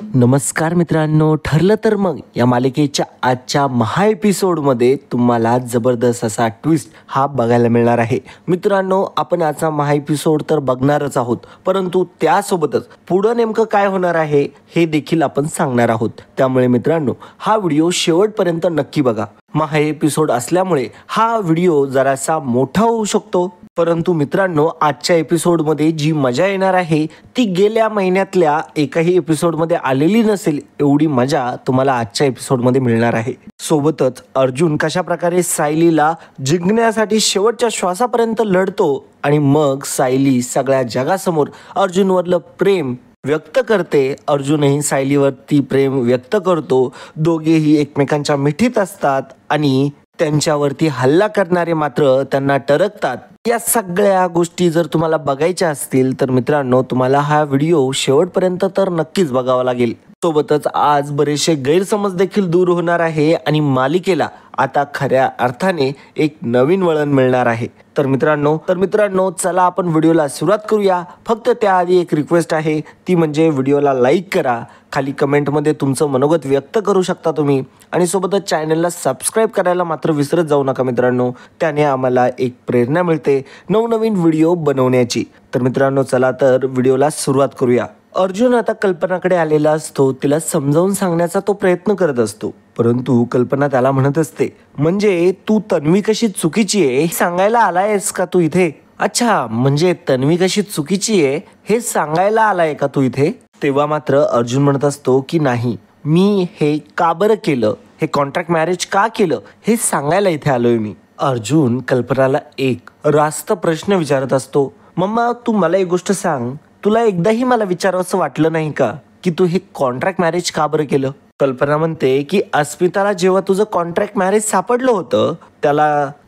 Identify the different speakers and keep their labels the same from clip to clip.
Speaker 1: नमस्कार मित्रांनो, ठरलं तर मग या मालिकेच्या आजच्या महा एपिसोडमध्ये तुम्हाला जबरदस्त असा ट्विस्ट हा बघायला मिळणार आहे. मित्रांनो, आपण आजचा महा एपिसोड तर बघणारच आहोत, परंतु त्यासोबतच पुढं नेमकं काय होणार आहे हे देखील आपण सांगणार आहोत. त्यामुळे मित्रांनो, हा व्हिडिओ शेवटपर्यंत नक्की बघा. महा एपिसोड असल्यामुळे हा व्हिडिओ जरासा मोठा होऊ शकतो, परंतु मित्रांनो, आजच्या एपिसोडमध्ये जी मजा येणार आहे ती गेल्या महिन्यातल्या एकाही एपिसोडमध्ये आलेली नसेल एवढी मजा तुम्हाला आजच्या एपिसोडमध्ये मिळणार आहे. सोबतच अर्जुन कशा प्रकारे सायलीला जिंकण्यासाठी शेवटच्या श्वासापर्यंत लढतो आणि मग सायली सगळ्या जगासमोर अर्जुनवरलं प्रेम व्यक्त करते. अर्जुनही सायलीवरती प्रेम व्यक्त करतो. दोघेही एकमेकांच्या मिठीत असतात आणि त्यांच्यावरती हल्ला करणारे मात्र त्यांना टरकतात. या सगळ्या गोष्टी जर तुम्हाला बघायच्या असतील तर मित्रांनो, तुम्हाला हा व्हिडिओ शेवटपर्यंत तर नक्कीच बघावा लागेल. सोबतच आज बरेचसे गैरसमज देखील दूर होणार आहे आणि मालिकेला आता खऱ्या अर्थाने एक नवीन वळण मिळणार आहे. तर मित्रांनो चला आपण व्हिडिओला सुरुवात करूया. फक्त त्याआधी एक रिक्वेस्ट आहे, ती म्हणजे व्हिडिओला लाईक करा. खाली कमेंटमध्ये तुमचं मनोगत व्यक्त करू शकता तुम्ही आणि सोबतच चॅनलला सबस्क्राईब करायला मात्र विसरत जाऊ नका मित्रांनो. त्याने आम्हाला एक प्रेरणा मिळते नवनवीन व्हिडिओ बनवण्याची. तर मित्रांनो, चला तर व्हिडिओला सुरुवात करूया. अर्जुन आता कल्पनाकडे आलेला असतो. तिला समजावून सांगण्याचा तो प्रयत्न करत असतो, परंतु कल्पना त्याला म्हणत असते, म्हणजे तू तन्वी कशी चुकीची आहे सांगायला आलायस का तू इथे? अच्छा, म्हणजे तन्वी कशी चुकीची आहे हे सांगायला आलाय का तू इथे? तेव्हा मात्र अर्जुन म्हणत असतो की नाही, मी हे का बरं केलं, हे कॉन्ट्रॅक्ट मॅरेज का केलं हे सांगायला इथे आलोय मी. अर्जुन कल्पनाला एक रास्त प्रश्न विचारत असतो. मम्मा, तू मला एक गोष्ट सांग, तुला एकदाही मला विचारावंसं वाटलं नाही का की तू हे कॉन्ट्रॅक्ट मॅरेज का बरं केलं? कल्पना म्हणते की अस्मिताला जेव्हा तुझं कॉन्ट्रॅक्ट मॅरेज सापडलं होतं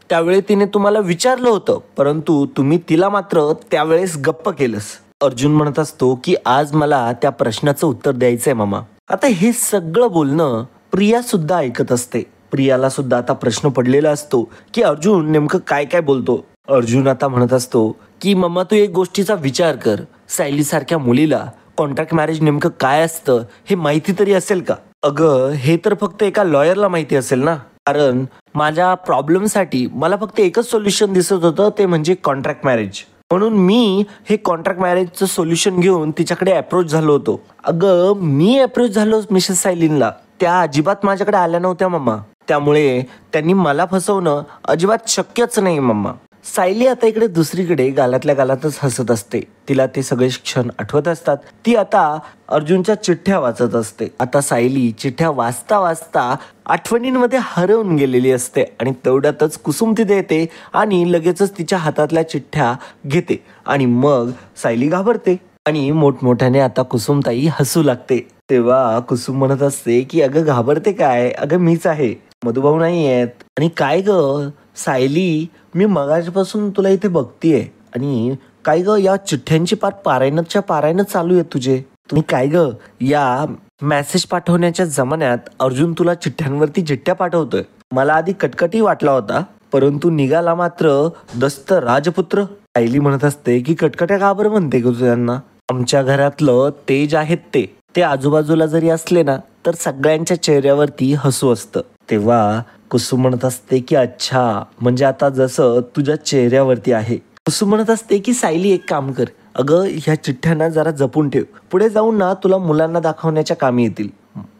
Speaker 1: त्यावेळी तिने तुम्हाला विचारलं होतं, परंतु तुम्ही तिला मात्र त्यावेळेस गप्प केलंस. अर्जुन म्हणत असतो की आज मला त्या प्रश्नाचं उत्तर द्यायचंय मामा. आता हे सगळं बोलणं प्रिया सुद्धा ऐकत असते. प्रियाला सुद्धा आता प्रश्न पडलेला असतो की अर्जुन नेमकं काय काय बोलतो. अर्जुन आता म्हणत असतो की मम्मा, तू एक गोष्टीचा विचार कर, सायली सारख्या मुलीला कॉन्ट्रॅक्ट मॅरेज नेमकं काय असतं हे माहिती तरी असेल का? अगं, हे तर फक्त एका लॉयरला माहिती असेल ना, कारण माझ्या प्रॉब्लेमसाठी मला फक्त एकच सोल्युशन दिसत होतं, ते म्हणजे कॉन्ट्रॅक्ट मॅरेज. म्हणून मी हे कॉन्ट्रॅक्ट मॅरेजचं सोल्युशन घेऊन तिच्याकडे अप्रोच झालो होतो. अगं, मी अप्रोच झालो मिसेस सायलींना, त्या अजिबात माझ्याकडे आल्या नव्हत्या मम्मा. त्यामुळे त्यांनी मला फसवणं अजिबात शक्यच नाही मम्मा. सायली आता इकडे दुसरीकडे गालातल्या गालातच हसत असते. तिला ते सगळे क्षण आठवत असतात. ती आता अर्जुनच्या चिठ्ठ्या वाचत असते. आता सायली चिठ्ठ्या वाचता वाचता आठवणींमध्ये हरवून गेलेली असते आणि तेवढ्यातच कुसुम तिथे येते आणि लगेचच तिच्या हातातल्या चिठ्ठ्या घेते आणि मग सायली घाबरते आणि मोठमोठ्याने आता कुसुमताई हसू लागते. तेव्हा कुसुम म्हणत असते की अगं घाबरते काय, अगं मीच आहे, मधुभाऊ नाही आहेत. आणि काय ग सायली, मी मगाचपासून तुला इथे बघतीये आणि काय ग, या चिठ्ठ्यांची पारायणच्या पारायण चालू आहे तुझे. तुम्ही काय ग, या मेसेज पाठवण्याच्या जमान्यात अर्जुन तुला चिठ्ठ्यांवरती चिठ्ठ्या पाठवतोय. मला आधी कटकटी वाटला होता, परंतु निघाला मात्र दस्त राजपुत्र. सायली म्हणत असते की कटकट्या का बरं म्हणते ग त्यांना? आमच्या घरातलं तेज आहेत ते आजूबाजूला जरी असले ना तर सगळ्यांच्या चेहऱ्यावरती हसू असतं. तेव्हा कुसुम म्हणत असते की अच्छा, म्हणजे आता जसं तुझ्या चेहऱ्यावरती आहे. कुसुम म्हणत असते की सायली, एक काम कर, अगं ह्या चिठ्ठ्यांना जरा जपून ठेव, पुढे जाऊन ना तुला मुलांना दाखवण्याच्या कामी येतील.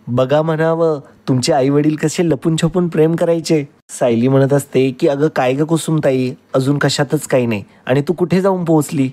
Speaker 1: बघा म्हणावं, तुमचे आई वडील कसे लपून छपून प्रेम करायचे. सायली म्हणत असते की अगं काय ग कुसुमताई, अजून कशातच काही नाही, आणि तू कुठे जाऊन पोहोचली?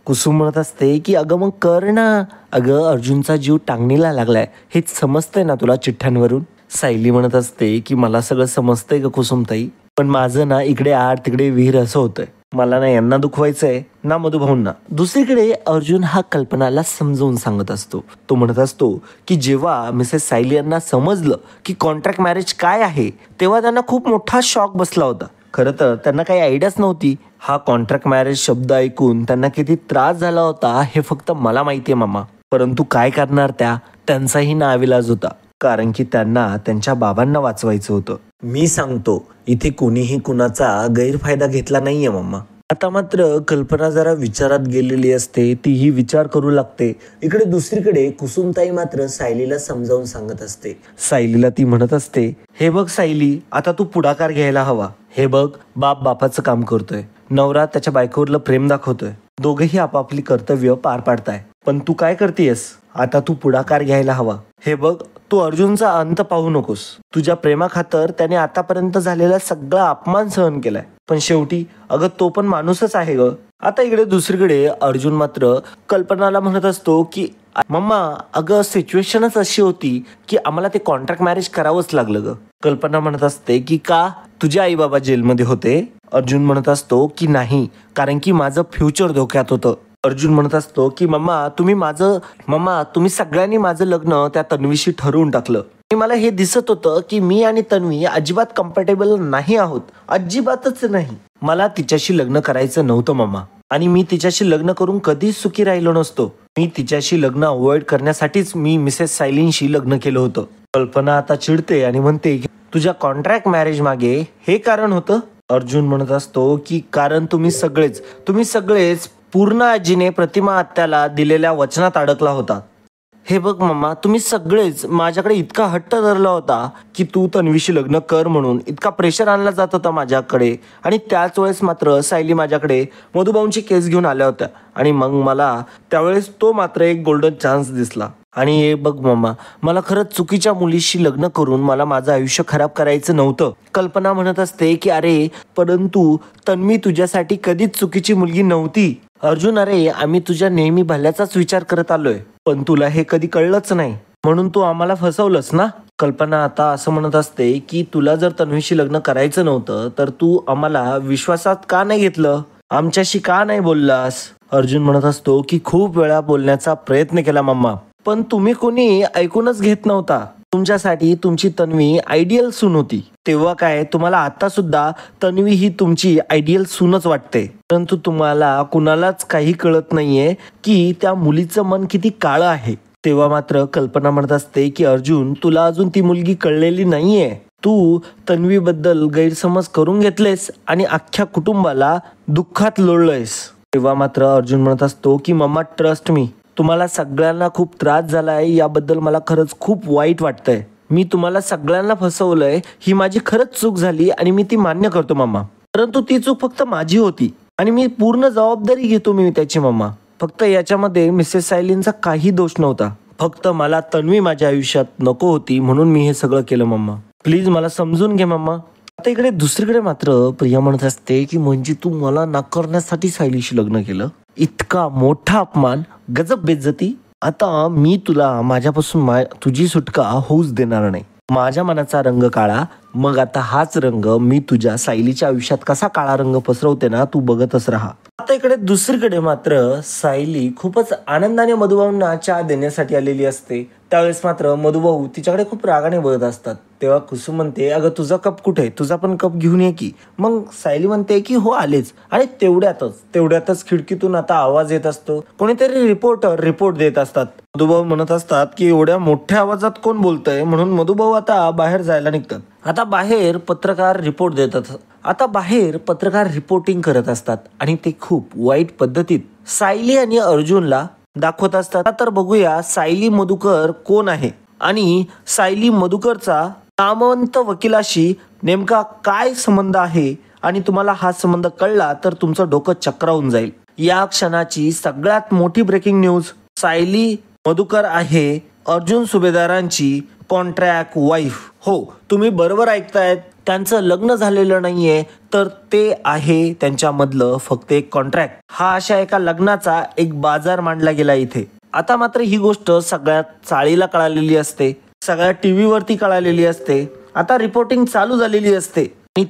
Speaker 1: कुसुम म्हणत असते की अगं मग कर ना, अगं अर्जुनचा जीव टांगणीला लागलाय, हेच समजतंय ना तुला चिठ्ठ्यांवरून. सायली म्हणत असते की मला सगळं समजतंय ग कुसुमताई, पण माझं ना इकडे आड तिकडे विहीर असं होतंय. मला ना यांना दुखवायचंय ना मधुभाऊंना. दुसरीकडे अर्जुन हा कल्पनाला समजावून सांगत असतो. तो म्हणत असतो की जेव्हा मिसेस सायली यांना समजलं की कॉन्ट्रॅक्ट मॅरेज काय आहे तेव्हा त्यांना खूप मोठा शॉक बसला होता. खरं तर त्यांना काही आयडियाच नव्हती. हा कॉन्ट्रॅक्ट मॅरेज शब्द ऐकून त्यांना किती त्रास झाला होता हे फक्त मला माहितीये मामा. परंतु काय करणार, त्यांचाही नाविलाज होता, कारण की त्यांना त्यांच्या बाबांना वाचवायचं होतं. मी सांगतो, इथे कोणीही कुणाचा गैरफायदा घेतला नाहीये मम्मा. आता मात्र कल्पना जरा विचारात गेलेली असते, तीही विचार करू लागते. इकडे दुसरीकडे कुसुमताई मात्र सायलीला समजावून सांगत असते. सायलीला ती म्हणत असते, हे बघ सायली, आता तू पुढाकार घ्यायला हवा. हे बघ, बाप बापाचं काम करतोय, नवरा त्याच्या बायकोवरलं प्रेम दाखवतोय, दोघेही आपापली कर्तव्य पार पाडताय. पण तू काय करतेयस? आता तू पुढाकार घ्यायला हवा. हे बघ, तू अर्जुनचा अंत पाहू नकोस. तुझ्या प्रेमाखातर त्याने आतापर्यंत झालेला सगळा अपमान सहन केलाय, पण शेवटी अगं तो पण माणूसच आहे ग. आता इकडे दुसरीकडे अर्जुन मात्र कल्पनाला म्हणत असतो की मम्मा, अगं सिच्युएशनच अशी होती की आम्हाला ते कॉन्ट्रॅक्ट मॅरेज करावंच लागलं ग. कल्पना म्हणत असते की का, तुझे आई बाबा जेलमध्ये होते? अर्जुन म्हणत असतो की नाही, कारण की माझं फ्युचर धोक्यात होतं. अर्जुन म्हणत असतो की मम्मा तुम्ही सगळ्यांनी माझं लग्न त्या तन्वीशी ठरवून टाकलं. आणि मला हे दिसत होतं की मी आणि तन्वी अजिबात कम्फर्टेबल नाही आहोत, अजिबातच नाही. मला तिच्याशी लग्न करायचं नव्हतं मम्मा, आणि मी तिच्याशी लग्न करून कधीच सुखी राहिलो नसतो. मी तिच्याशी लग्न अवॉइड करण्यासाठीच मी मिसेस सायलींशी लग्न केलं होतं. कल्पना आता चिडते आणि म्हणते की तुझ्या कॉन्ट्रॅक्ट मॅरेज मागे हे कारण होतं? अर्जुन म्हणत असतो की कारण तुम्ही सगळेच पूर्ण आजीने प्रतिमा आत्याला दिलेल्या वचनात अडकला होता. हे बघ मम्मा, तुम्ही सगळेच माझ्याकडे इतका हट्ट धरला होता की तू तन्वीशी लग्न कर म्हणून, इतका प्रेशर आणला जात होता माझ्याकडे. आणि त्याच वेळेस मात्र सायली माझ्याकडे मधुभाऊंची केस घेऊन आल्या होत्या, आणि मग मला त्यावेळेस तो मात्र एक गोल्डन चान्स दिसला. आणि हे बघ मम्मा, मला खरंच चुकीच्या मुलीशी लग्न करून मला माझं आयुष्य खराब करायचं नव्हतं. कल्पना म्हणत असते की अरे, परंतु तन्वी तुझ्यासाठी कधीच चुकीची मुलगी नव्हती. अर्जुन, अरे आम्ही तुझ्या नेहमी भल्याचाच विचार करत आलोय, पण तुला हे कधी कळलंच नाही, म्हणून तू आम्हाला फसवलंस ना. कल्पना आता असं म्हणत असते की तुला जर तन्वीशी लग्न करायचं नव्हतं तर तू आम्हाला विश्वासात का नाही घेतलं, आमच्याशी का नाही बोललास? अर्जुन म्हणत असतो की खूप वेळा बोलण्याचा प्रयत्न केला मम्मा, पण तुम्ही कोणी ऐकूनच घेत नव्हता. तुमच्यासाठी तुमची तन्वी आयडियल सून होती. तेव्हा काय, तुम्हाला आता सुद्धा तन्वी ही तुमची आयडियल सूनच वाटते, परंतु तुम्हाला कुणालाच काही कळत नाहीये की त्या मुलीचं मन किती काळं आहे. तेव्हा मात्र कल्पना म्हणत असते की अर्जुन, तुला अजून ती मुलगी कळलेली नाहीये. तू तन्वीबद्दल गैरसमज करून घेतलेस आणि अख्ख्या कुटुंबाला दुःखात लोळलंयस. तेव्हा मात्र अर्जुन म्हणत असतो की मम्मा, ट्रस्ट मी, तुम्हाला सगळ्यांना खूप त्रास झालाय, याबद्दल मला खरंच खूप वाईट वाटतंय. मी तुम्हाला सगळ्यांना फसवलंय, ही माझी खरंच चूक झाली आणि मी ती मान्य करतो मम्मा. परंतु ती चूक फक्त माझी होती आणि मी पूर्ण जबाबदारी घेतो मी त्याची मम्मा. फक्त याच्यामध्ये मिसेस सायलींचा काही दोष नव्हता. फक्त मला तन्वी माझ्या आयुष्यात नको होती म्हणून मी हे सगळं केलं मम्मा. प्लीज मला समजून घे मम्मा. आता इकडे दुसरीकडे मात्र प्रिया म्हणत असते की म्हणजे तू मला नाकारण्यासाठी सायलीशी लग्न केलं? इतका मोठा अपमान, गजब बेइज्जती. आता मी तुला माझ्यापासून तुझी सुटका होऊच देणार नाही. माझ्या मनाचा रंग काळा, मग आता हाच रंग मी तुझ्या सायलीच्या आयुष्यात कसा काळा रंग पसरवते ना, तू बघतच राहा. आता इकडे दुसरीकडे मात्र सायली खूपच आनंदाने मधुभाऊंना चहा देण्यासाठी आलेली असते. त्यावेळेस मात्र मधुभाऊ तिच्याकडे खूप रागाने बघत असतात. तेव्हा कुसुम म्हणते, अगं तुझा कप कुठे, तुझा पण कप घेऊन ये की. मग सायली म्हणते की हो आलेच. आणि तेवढ्यातच खिडकीतून आता आवाज येत असतो. कोणीतरी रिपोर्ट देत असतात. मधुभाऊ म्हणत असतात की एवढ्या मोठ्या आवाजात कोण बोलतंय, म्हणून मधुभाऊ आता बाहेर जायला निघतात. आता बाहेर पत्रकार रिपोर्टिंग करत असतात आणि ते खूप वाईट पद्धतीत सायली आणि अर्जुनला दाखवत असतात. तर बघूया सायली मधुकर कोण आहे आणि सायली मधुकरचा नामवंत वकिलाशी नेमका काय संबंध आहे. आणि तुम्हाला हा संबंध कळला तर तुमचं डोकं चक्रावून जाईल. या क्षणाची सगळ्यात मोठी ब्रेकिंग न्यूज, सायली मधुकर आहे अर्जुन सुभेदारांची कॉन्ट्रॅक्ट वाईफ. हो, तुम्ही बरोबर ऐकतायत. त्यांचं लग्न झालेलं नाहीये, तर ते आहे त्यांच्यामधलं फक्त एक कॉन्ट्रॅक्ट. हा अशा एका लग्नाचा एक बाजार मांडला गेला इथे. आता मात्र ही गोष्ट सगळ्यात चाळीला कळालेली असते, सगळ्या टीव्ही वरती कळालेली असते. आता रिपोर्टिंग चालू झालेली असते आणि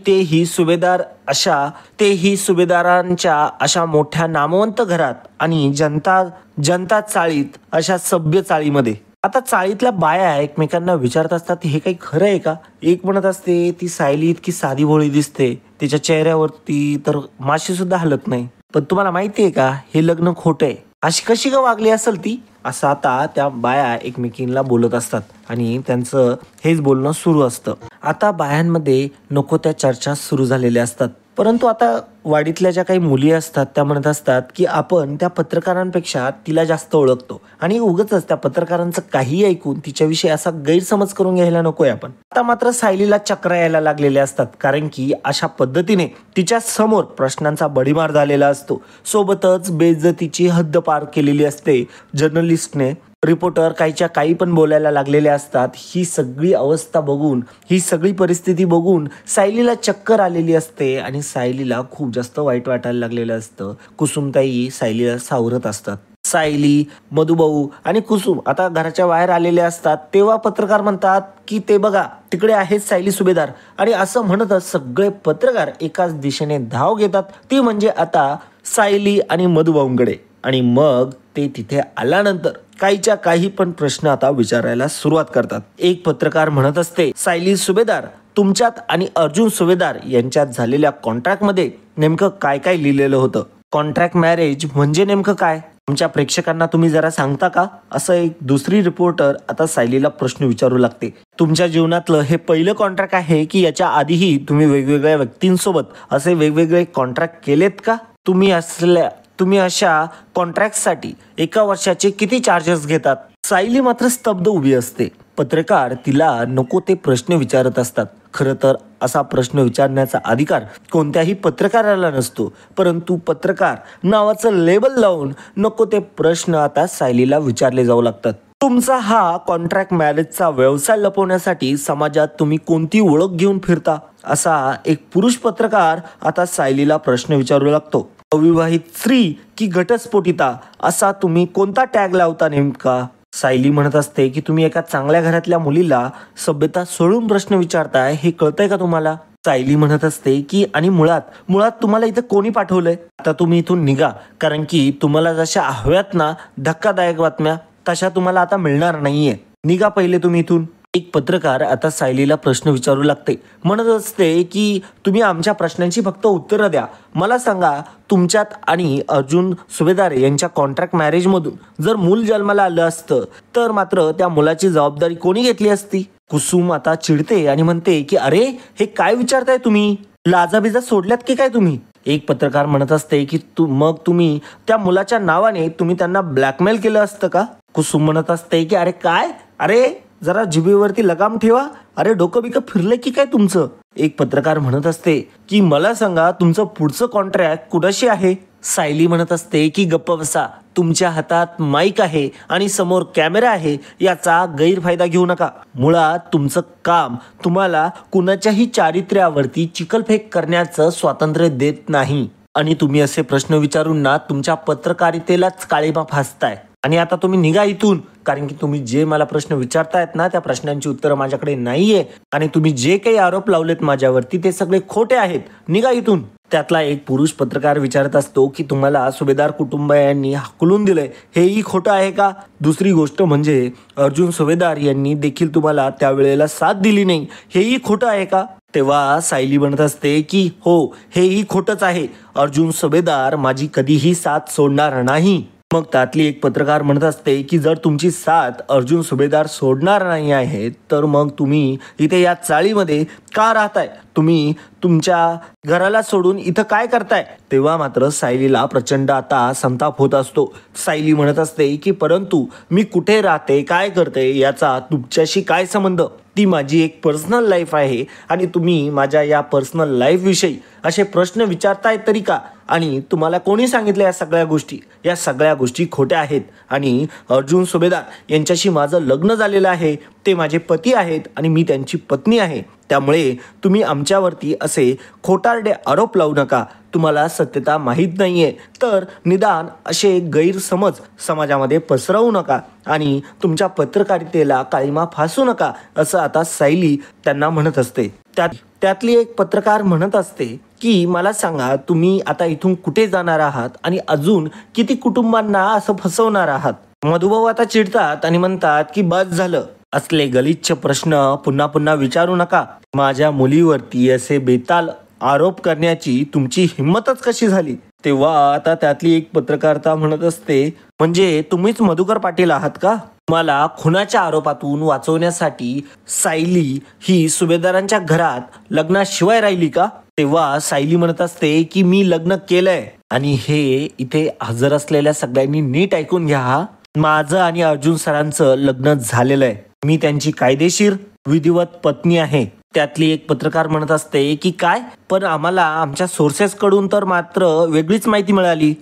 Speaker 1: तेही सुभेदारांच्या अशा मोठ्या नामवंत घरात आणि जनता चाळीत, अशा सभ्य चाळीमध्ये. आता चाळीतल्या बाया एकमेकांना विचारत असतात, हे काही खरं आहे का? एक म्हणत असते, ती सायली इतकी साधी भोळी दिसते, तिच्या चेहऱ्यावरती तर माशी सुद्धा हलत नाही, पण तुम्हाला माहितीये का हे लग्न खोटं आहे, अशी कशी का वागली असेल ती, असं आता त्या बाया एकमेकींना बोलत असतात आणि त्यांचं हेच बोलणं सुरू असतं. आता बायांमध्ये नको त्या चर्चा सुरू झालेल्या असतात. परंतु आता वाडीतल्या ज्या काही मुली असतात त्या म्हणत असतात की आपण त्या पत्रकारांपेक्षा तिला जास्त ओळखतो आणि उगाचच त्या पत्रकारांचं काही ऐकून तिच्याविषयी असा गैरसमज करून घ्यायला नकोय आपण. आता मात्र सायलीला चक्र यायला लागलेले असतात, कारण की अशा पद्धतीने तिच्या समोर प्रश्नांचा बडीमार झालेला असतो. सोबतच बेइज्जतीची हद्द पार केलेली असते. जर्नलिस्टने रिपोर्टर काहीच्या काही पण बोलायला लागलेले असतात. ही सगळी अवस्था बघून, ही सगळी परिस्थिती बघून सायलीला चक्कर आलेली असते आणि सायलीला खूप जास्त वाईट वाटायला लागलेलं असतं. कुसुमताई सायलीला सावरत असतात. सायली, मधुभाऊ आणि कुसुम आता घराच्या बाहेर आलेले असतात. तेव्हा पत्रकार म्हणतात की ते बघा तिकडे आहेत सायली सुभेदार, आणि असं म्हणतच सगळे पत्रकार एकाच दिशेने धाव घेतात, ती म्हणजे आता सायली आणि मधुभाऊंकडे. आणि मग ते तिथे आल्यानंतर काहीच्या काही पण प्रश्न आता विचारायला सुरुवात करतात. एक पत्रकार म्हणत असते, सायली सुभेदार, तुमच्यात आणि अर्जुन सुभेदार यांच्यात झालेल्या कॉन्ट्रॅक्टमध्ये नेमकं काय काय लिहिलेलं होतं? कॉन्ट्रॅक्ट मॅरेज म्हणजे नेमकं काय? तुमच्या प्रेक्षकांना तुम्ही जरा सांगता का? असं एक दुसरी रिपोर्टर आता सायलीला प्रश्न विचारू लागते. तुमच्या जीवनातलं हे पहिलं कॉन्ट्रॅक्ट आहे की याच्या आधीही तुम्ही वेगवेगळ्या व्यक्तींसोबत असे वेगवेगळे कॉन्ट्रॅक्ट केलेत का? तुम्ही अशा कॉन्ट्रॅक्टसाठी एका वर्षाचे किती चार्जेस घेतात? सायली मात्र स्तब्ध उभी असते. पत्रकार तिला नको ते प्रश्न विचारत असतात. खरं तर असा प्रश्न विचारण्याचा अधिकार कोणत्याही पत्रकाराला नसतो, परंतु पत्रकार नावाचं लेबल लावून नको ते प्रश्न आता सायलीला विचारले जाऊ लागतात. तुमचा हा कॉन्ट्रॅक्ट मॅरेजचा व्यवसाय लपवण्यासाठी समाजात तुम्ही कोणती ओळख घेऊन फिरता? असा एक पुरुष पत्रकार आता सायलीला प्रश्न विचारू लागतो. अविवाहित स्त्री की घटस्फोटिता असा तुम्ही कोणता टॅग लावता नेमका? सायली म्हणत असते की तुम्ही एका चांगल्या घरातल्या मुलीला सभ्यता सोडून प्रश्न विचारताय, हे कळतंय का तुम्हाला? सायली म्हणत असते की आणि मुळात तुम्हाला इथं कोणी पाठवलंय? आता तुम्ही इथून निघा, कारण की तुम्हाला जशा हव्यात ना धक्कादायक बातम्या तशा तुम्हाला आता मिळणार नाहीये. निघा पहिले तुम्ही इथून. एक पत्रकार आता सायलीला प्रश्न विचारू लागते. म्हणत असते की तुम्ही आमच्या प्रश्नांची फक्त उत्तरं द्या. मला सांगा, तुमच्यात आणि अर्जुन सुभेदार यांच्या कॉन्ट्रॅक्ट मॅरेजमधून जर मूल जन्माला आलं असतं तर मात्र त्या मुलाची जबाबदारी कोणी घेतली असती? कुसुम आता चिडते आणि म्हणते की अरे हे काय विचारताय तुम्ही? लाजाबिजा सोडल्यात की काय तुम्ही? एक पत्रकार म्हणत असते की मग तुम्ही त्या मुलाच्या नावाने तुम्ही त्यांना ब्लॅकमेल केलं असतं का? कुसुम म्हणत असते की अरे जरा जिभेवरती लगाम ठेवा. अरे डोकं बिकं फिरलं की काय तुमचं? एक पत्रकार म्हणत असते की मला सांगा, तुमचं पुढचं कॉन्ट्रॅक्ट कुणाशी आहे? सायली म्हणत असते की गप्प बसा, तुमच्या हातात माईक आहे आणि समोर कॅमेरा आहे, याचा गैरफायदा घेऊ नका. मुळात तुमचं काम तुम्हाला कुणाच्याही चारित्र्यावरती चिखलफेक करण्याचं स्वातंत्र्य देत नाही, आणि तुम्ही असे प्रश्न विचारून ना तुमच्या पत्रकारितेलाच काळीमा फासताय. आणि आता तुम्ही निघा इथून, कारण की तुम्ही जे मला प्रश्न विचारतायत ना त्या प्रश्नांची उत्तरं माझ्याकडे नाहीये, आणि तुम्ही जे काही आरोप लावलेत माझ्यावरती ते सगळे खोटे आहेत. निघा इथून. त्यातला एक पुरुष पत्रकार विचारत असतो की तुम्हाला सुभेदार कुटुंबियांनी हाकलून दिलंय, हेही खोटं आहे का? दुसरी गोष्ट म्हणजे अर्जुन सुभेदार यांनी देखील तुम्हाला त्यावेळेला साथ दिली नाही, हेही खोटं आहे का? तेव्हा सायली म्हणत असते की हो, हेही खोटंच आहे. अर्जुन सुभेदार माझी कधीही साथ सोडणार नाही. मग त्यातली एक पत्रकार म्हणत असते की जर तुमची साथ अर्जुन सुभेदार सोडणार नाही आहे तर मग तुम्ही इथे या चाळीमध्ये का राहताय? तुम्ही तुमच्या घराला सोडून इथं काय करताय? तेव्हा मात्र सायलीला प्रचंड आता संताप होत असतो. सायली म्हणत असते की परंतु मी कुठे राहते, काय करते याचा तुमच्याशी काय संबंध? ती माझी एक पर्सनल लाईफ आहे आणि तुम्ही माझ्या या पर्सनल लाईफ विषयी असे प्रश्न विचारताय तरी का? आणि तुम्हाला कोणी सांगितलं या सगळ्या गोष्टी? या सगळ्या गोष्टी खोट्या आहेत. आणि अर्जुन सुभेदार यांच्याशी माझं लग्न झालेलं आहे, ते माझे पती आहेत आणि मी त्यांची पत्नी आहे. त्यामुळे तुम्ही आमच्यावरती असे खोटारडे आरोप लावू नका. तुम्हाला सत्यता माहीत नाहीये तर निदान असे गैरसमज समाजामध्ये पसरवू नका आणि तुमच्या पत्रकारितेला काळीमा फासू नका, असं आता सायली त्यांना म्हणत असते. त्यातली एक पत्रकार म्हणत असते की मला सांगा, तुम्ही आता इथून कुठे जाणार आहात आणि अजून किती कुटुंबांना असं फसवणार आहात? मधुभाऊ आता चिडतात आणि म्हणतात की बस झालं, असले गलिच्छ प्रश्न पुन्हा पुन्हा विचारू नका. माझ्या मुलीवरती असे बेताल आरोप करण्याची तुमची हिंमतच कशी झाली? तेव्हा आता त्यातली एक पत्रकारिता म्हणत असते, म्हणजे तुम्हीच मधुकर पाटील आहात का? मला खुनाच्या आरोपातून वाचवण्यासाठी सायली ही सुभेदारांच्या घरात लग्नाशिवाय राहिली का? तेव्हा सायली म्हणत असते की मी लग्न केलंय. आणि हे इथे हजर असलेल्या सगळ्यांनी नीट ऐकून घ्या, माझं आणि अर्जुन सरांचं लग्न झालेलं आहे. मी त्यांची कायदेशीर विधिवत पत्नी आहे. त्यातली एक पत्रकार म्हणत असते की काय, पण आम्हाला आमच्या सोर्सेस कडून तर मात्र वेगळीच माहिती मिळाली.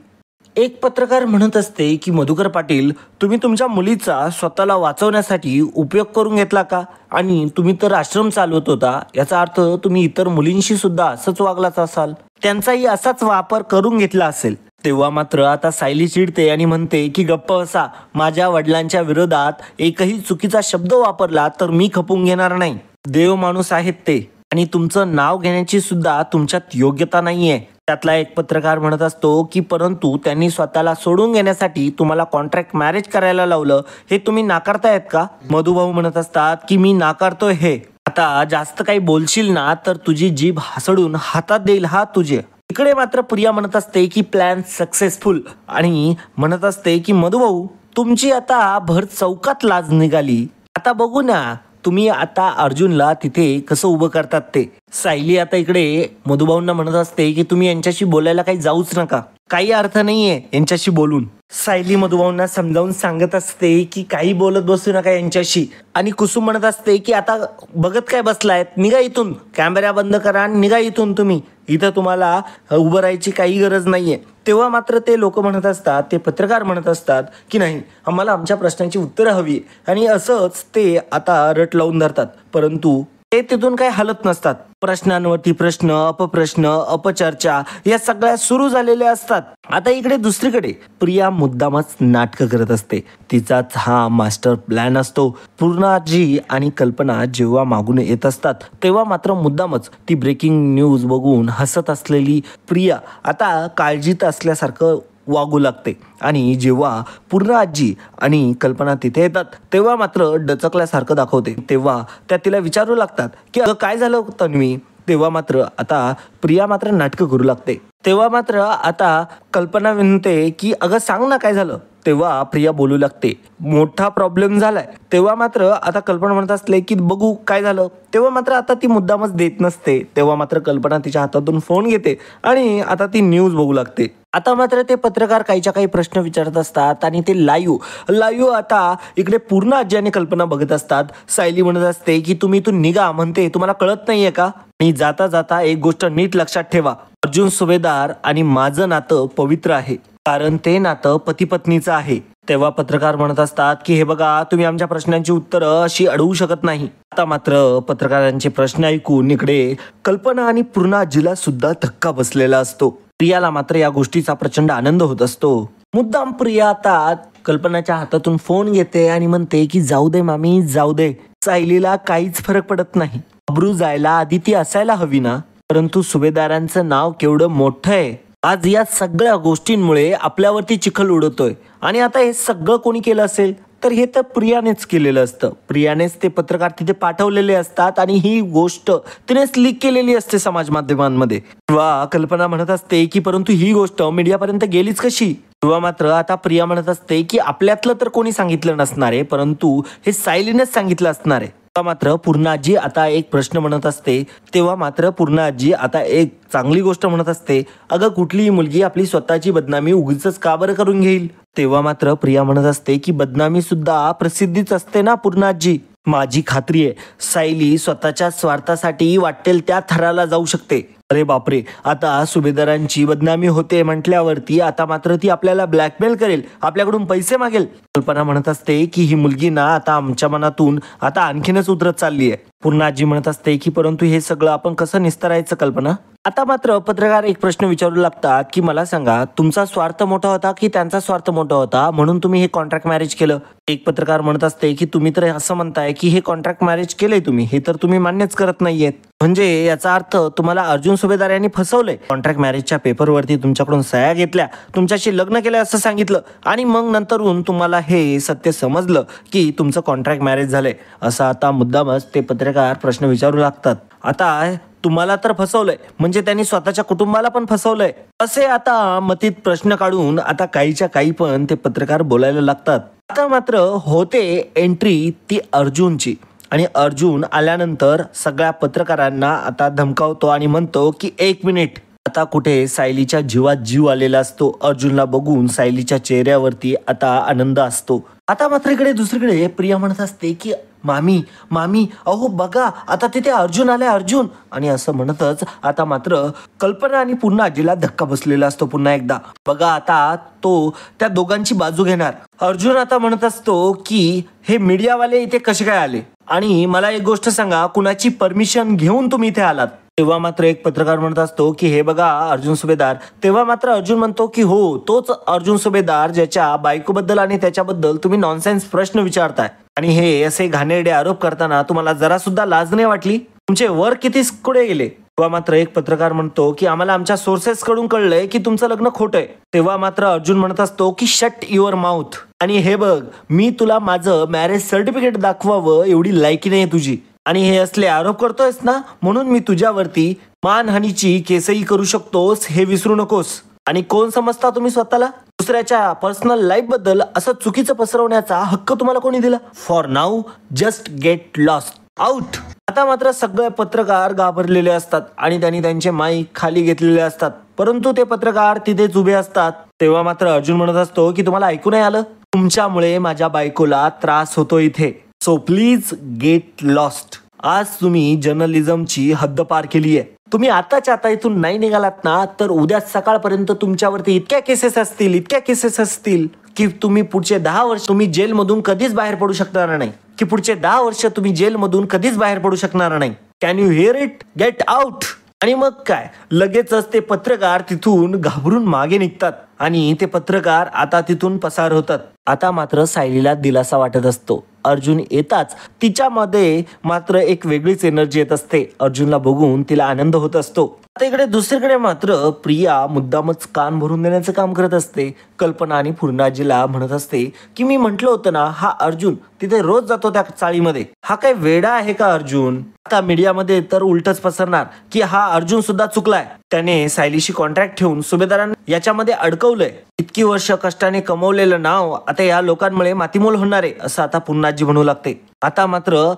Speaker 1: एक पत्रकार म्हणत असते की मधुकर पाटील, तुम्ही तुमच्या मुलीचा स्वतःला वाचवण्यासाठी उपयोग करून घेतला का? आणि तुम्ही तर आश्रम चालवत होता, याचा अर्थ तुम्ही इतर मुलींशी सुद्धा असंच वागलाच असाल, त्यांचाही असाच वापर करून घेतला असेल. तेव्हा मात्र आता सायली चिडते आणि म्हणते की गप्प बसा, माझ्या वडिलांच्या विरोधात एकही चुकीचा शब्द वापरला तर मी खपून घेणार नाही. देव माणूस आहेत ते, आणि तुमचं नाव घेण्याची सुद्धा तुमच्यात योग्यता नाहीये. त्यातला एक पत्रकार म्हणत असतो की परंतु त्यांनी स्वतःला सोडून घेण्यासाठी तुम्हाला कॉन्ट्रॅक्ट मॅरेज करायला लावलं, हे तुम्ही नाकारतायत का? मधुभाऊ म्हणत असतात की मी नाकारतोय हे. आता जास्त काही बोलशील ना तर तुझी जीभ हासडून हातात देईल हा तुझे. इकडे मात्र प्रिया म्हणत असते की प्लॅन सक्सेसफुल, आणि म्हणत असते की मधुभाऊ, तुमची आता भर चौकात लाज निघाली. आता बघू ना तुम्ही आता अर्जुनला तिथे कसं उभं करतात ते. सायली आता इकडे मधुभाऊंना म्हणत असते की तुम्ही यांच्याशी बोलायला काही जाऊच नका, काही अर्थ नाहीये यांच्याशी बोलून. सायली मधुभाऊंना समजावून सांगत असते की काही बोलत बसू नका यांच्याशी. आणि कुसुम म्हणत असते की आता बघत काय बसलायत, निघा इथून, कॅमेरा बंद करा आणि निघा इथून, तुम्ही इथं तुम्हाला उभं राहायची काही गरज नाहीये. तेव्हा मात्र ते लोक म्हणत असतात, ते पत्रकार म्हणत असतात की नाही, आम्हाला आमच्या प्रश्नांची उत्तरं हवी, आणि असंच ते आता रट लावून धरतात. परंतु ते तिथून काही हलत नसतात. प्रश्नांवरती प्रश्न, अपप्रश्न, अपचर्चा या सगळ्या सुरू झालेल्या असतात. आता इकडे दुसरीकडे प्रिया मुद्दामच नाटकं करत असते. तिचाच हा मास्टर प्लॅन असतो. पूर्णाजी आणि कल्पना जेव्हा मागून येत असतात तेव्हा मात्र मुद्दामच ती ब्रेकिंग न्यूज बघून हसत असलेली प्रिया आता काळजीत असल्यासारखं वागू लागते. आणि जेव्हा पूर्ण आजी आणि कल्पना तिथे येतात तेव्हा मात्र डचकल्यासारखं दाखवते. तेव्हा त्या तिला विचारू लागतात की अगं काय झालं तन्वी. तेव्हा मात्र आता प्रिया मात्र नाटकं करू लागते. तेव्हा मात्र आता कल्पना म्हणते की अगं सांग ना काय झालं. तेव्हा प्रिया बोलू लागते मोठा प्रॉब्लेम झालाय. तेव्हा मात्र आता कल्पना म्हणत असले की बघू काय झालं. तेव्हा मात्र आता ती मुद्दामच देत नसते. तेव्हा मात्र कल्पना तिच्या हातातून फोन घेते आणि आता ती न्यूज बघू लागते. आता मात्र ते पत्रकार काहीच्या काही प्रश्न विचारत असतात आणि ते लाईव्ह आता इकडे पूर्ण आजी आणि कल्पना बघत असतात. सायली म्हणत असते की तुम्ही इथून निघा, म्हणते तुम्हाला कळत नाहीये का. आणि जाता जाता एक गोष्ट नीट लक्षात ठेवा, अर्जुन सुभेदार आणि माझं नातं पवित्र आहे, कारण ते नातं पती पत्नीचं आहे. तेव्हा पत्रकार म्हणत असतात की हे बघा, तुम्ही आमच्या प्रश्नांची उत्तरं अशी अडवू शकत नाही. आता मात्र पत्रकारांचे प्रश्न ऐकून इकडे कल्पना आणि पूर्णाजीला सुद्धा धक्का बसलेला असतो. प्रियाला मात्र या गोष्टीचा प्रचंड आनंद होत असतो. मुद्दाम प्रिया आता कल्पनाच्या हातातून फोन घेते आणि म्हणते की जाऊ दे मामी, जाऊ दे. सायलीला काहीच फरक पडत नाही. अब्रू जायला आधी ती असायला हवी ना. परंतु सुभेदारांचं नाव केवढं मोठं आहे. आज या सगळ्या गोष्टींमुळे आपल्यावरती चिखल उडतोय. आणि आता हे सगळं कोणी केलं असेल तर हे तर प्रियानेच केलेलं असतं. प्रियानेच ते पत्रकार तिथे पाठवलेले असतात आणि ही गोष्ट तिनेच लीक केलेली असते समाज माध्यमांमध्ये. किंवा कल्पना म्हणत असते की परंतु ही गोष्ट मीडियापर्यंत गेलीच कशी. किंवा मात्र आता प्रिया म्हणत असते की आपल्यातलं तर कोणी सांगितलं नसणार आहे, परंतु हे सायलीनेच सांगितलं असणार आहे. मात्र पूर्णाजी आता एक प्रश्न म्हणत असते. तेव्हा मात्र पूर्णाजी आता एक चांगली गोष्ट म्हणत असते, अगं कुठलीही मुलगी आपली स्वतःची बदनामी उगीच का बरं करून घेईल. तेव्हा मात्र प्रिया म्हणत असते की बदनामी सुद्धा प्रसिद्धीच असते ना पूर्णाजी. माझी खात्री आहे सायली स्वतःच्या स्वार्थासाठी वाटेल त्या थराला जाऊ शकते. अरे बापरे, आता सुभेदारांची बदनामी होते म्हटल्यावरती आता मात्र ती आपल्याला ब्लॅकमेल करेल, आपल्याकडून पैसे मागेल. कल्पना म्हणत असते की ही मुलगी ना आता आमच्या मनातून आता आणखीनच उतरत चालली आहे. पूर्णाजी म्हणत असते की परंतु हे सगळं आपण कसं निस्तरायचं कल्पना. आता मात्र पत्रकार एक प्रश्न विचारू लागतात की मला सांगा, तुमचा स्वार्थ मोठा होता की त्यांचा स्वार्थ मोठा होता म्हणून तुम्ही हे कॉन्ट्रॅक्ट मॅरेज केलं. एक पत्रकार म्हणत असते की तुम्ही तर असं म्हणताय की हे कॉन्ट्रॅक्ट मॅरेज केलंय तुम्ही, हे तर तुम्ही मान्यच करत नाहीयेत. म्हणजे याचा अर्थ तुम्हाला अर्जुन सुभेदार यांनी फसवलंय. कॉन्ट्रॅक्ट मॅरेजच्या पेपरवरती तुमच्याकडून सह्या घेतल्या, तुमच्याशी लग्न केलं असं सांगितलं, आणि मग नंतरून तुम्हाला हे सत्य समजलं की तुमचं कॉन्ट्रॅक्ट मॅरेज झालंय. असं आता मुद्दामच ते पत्रकार प्रश्न विचारू लागतात. आता तुम्हाला तर फसवलंय म्हणजे त्यांनी स्वतःच्या कुटुंबाला पण फसवलंय, असे आता मतीत प्रश्न काढून आता काहीच्या काही पण ते पत्रकार बोलायला लागतात. आता मात्र होते एंट्री ती अर्जुनची. आणि अर्जुन आल्यानंतर सगळ्या पत्रकारांना आता धमकावतो आणि म्हणतो की 1 मिनिट. आता कुठे सायलीच्या जीवात जीव आलेला असतो. अर्जुनला बघून सायलीच्या चेहऱ्यावरती आता आनंद असतो. आता मात्र इकडे दुसरीकडे प्रिया म्हणत असते की मामी मामी अहो बघा आता तिथे अर्जुन आलाय अर्जुन. आणि असं म्हणतच आता मात्र कल्पना आणि पुन्हा आजीला धक्का बसलेला असतो पुन्हा एकदा. बघा आता तो त्या दोघांची बाजू घेणार. अर्जुन आता म्हणत असतो की हे मीडियावाले इथे कसे काय आले आणि मला एक गोष्ट सांगा कुणाची परमिशन घेऊन तुम्ही इथे आलात. तेव्हा मात्र एक पत्रकार म्हणत असतो की हे बघा अर्जुन सुभेदार. तेव्हा मात्र अर्जुन म्हणतो की हो तोच अर्जुन सुभेदार ज्याच्या बायकोबद्दल आणि त्याच्याबद्दल तुम्ही नॉनसेन्स प्रश्न विचारताय आणि हे असे घाणेरडे आरोप करताना तुम्हाला जरा सुद्धा लाज नाही वाटली. तुमचे वर किती कुठे गेले. तेव्हा मात्र एक पत्रकार म्हणतो की आम्हाला आमच्या सोर्सेस कडून कळलंय की तुमचं लग्न खोटंय. तेव्हा मात्र अर्जुन म्हणत असतो की शट युअर माउथ. आणि हे बघ मी तुला माझं मॅरेज सर्टिफिकेट दाखवावं एवढी लायकी नाही तुझी आणि हे असले आरोप करतोयस ना म्हणून मी तुझ्यावरती मानहानीची केसही करू शकतोस हे विसरू नकोस. आणि कोण समजता तुम्ही स्वतःला. दुसऱ्याच्या पर्सनल लाईफ बद्दल असं चुकीचं पसरवण्याचा हक्क तुम्हाला कोणी दिला. For now just get lost out. आता मात्र सगळे पत्रकार घाबरलेले असतात आणि त्यांनी त्यांचे माईक खाली घेतलेले असतात. परंतु ते पत्रकार तिथेच उभे असतात. तेव्हा मात्र अर्जुन म्हणत असतो की तुम्हाला ऐकू नाही आलं. तुमच्यामुळे माझ्या बायकोला त्रास होतो इथे. So please get lost. आज तुम्ही जर्नलिझमची हद्द पार केली आहे. तुम्ही आताच्या आता इथून नाही निघालात ना तर उद्या सकाळपर्यंत तुमच्यावरती इतक्या केसेस असतील की तुम्ही पुढचे 10 वर्ष तुम्ही जेलमधून कधीच बाहेर पडू शकणार नाही. की पुढचे 10 वर्ष तुम्ही जेलमधून कधीच बाहेर पडू शकणार नाही. Can you here it. Get out. आणि मग काय लगेचच ते पत्रकार तिथून घाबरून मागे निघतात आणि ते पत्रकार आता तिथून पसार होतात. आता मात्र सायलीला दिलासा वाटत असतो. अर्जुन येताच तिच्यामध्ये मात्र एक वेगळीच एनर्जी येत असते. अर्जुनला बघून तिला आनंद होत असतो. आता इकडे दुसरीकडे मात्र प्रिया मुद्दामच कान भरून देण्याचं काम करत असते. कल्पना आणि पूर्णाजीला म्हणत असते की मी म्हंटल होतं ना हा अर्जुन तिथे रोज जातो त्या चाळीमध्ये. हा काय वेडा आहे का अर्जुन. आता मीडियामध्ये तर उलटच पसरणार की हा अर्जुन सुद्धा चुकलाय. त्याने सायलीशी कॉन्ट्रॅक्ट ठेवून सुभेदारांना याच्यामध्ये अडकवलंय. इतकी वर्ष कष्टाने कमवलेलं नाव आता या लोकांमुळे मातीमोल होणार आहे असं आता पुन्हाजी म्हणू लागते. आता मात्र